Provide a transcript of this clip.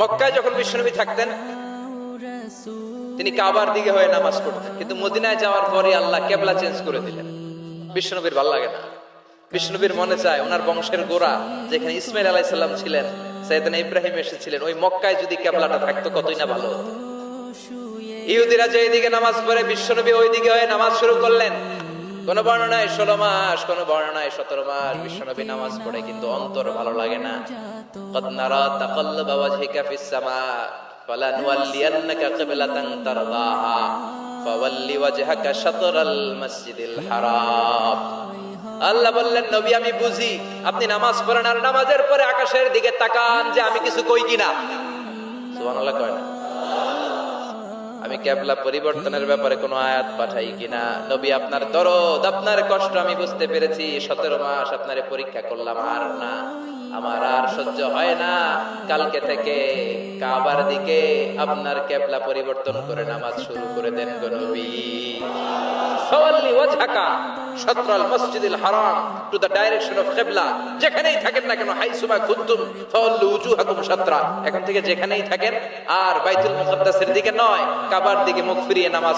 মক্কায় যখন বিশ্বনবী থাকতেন তিনি কাবার দিকে হয়ে নামাজ পড়তেন, কিন্তু মদিনায় যাওয়ার পরে আল্লাহ কেবলা চেঞ্জ করে দিলেন। বিশ্বনবীর ভালো লাগে না, বিশ্বনবীর মনে চায় ওনার বংশের গোড়া যেখানে ইসমাইল আলাইহিস সালাম ছিলেন, সাইয়েদনা ইব্রাহিম এসেছিলেন, ওই মক্কায় যদি কেবলাটা থাকতো কতই না ভালো হতো। ইহুদিরা যে দিকে নামাজ পড়ে বিশ্বনবী ওই দিকে হয়ে নামাজ শুরু করলেন। কোন বর্ণনায় 16 মাস, কোন বর্ণনায় 17 মাস বিশ্বনবী নামাজ পড়ে, কিন্তু অন্তর ভালো লাগে না। قد نرى تقلب وجهك في السماء فلنولينك قبلة ترضاها فول وجهك شطر المسجد الحرام। আল্লাহ বললেন, নবী আমি বুঝি আপনি নামাজ পড়েন আর নামাজের পরে আকাশের দিকে তাকান যে আমি কিছু কই কিনা। সুবহানাল্লাহ কয় না? আমি কেবলা পরিবর্তনের ব্যাপারে কোনো আয়াত পাঠাই কিনা। নবী আপনার দরদ, আপনার কষ্ট আমি বুঝতে পেরেছি। 17 মাস আপনারে পরীক্ষা করলাম, আর না, আমার আর সহ্য হয় না। কালকে থেকে কাবার দিকে আপনার কেবলা পরিবর্তন করে নামাজ শুরু করে দেন গো নবী। ফাওয়াল্লি ওয়াজহাকা শাতরাল মসজিদিল হারাম, টু দ্য ডাইরেকশন অফ কিবলা। যেখানেই থাকেন না কেন, হাইসুমা কুনতুম ফাওয়াল্লু উজুহাকুম শাতরা, এখন থেকে যেখানেই থাকেন আর বাইতুল মুকাদ্দাসের দিকে নয়, কাবার দিকে মুখ ফিরিয়ে নামাজ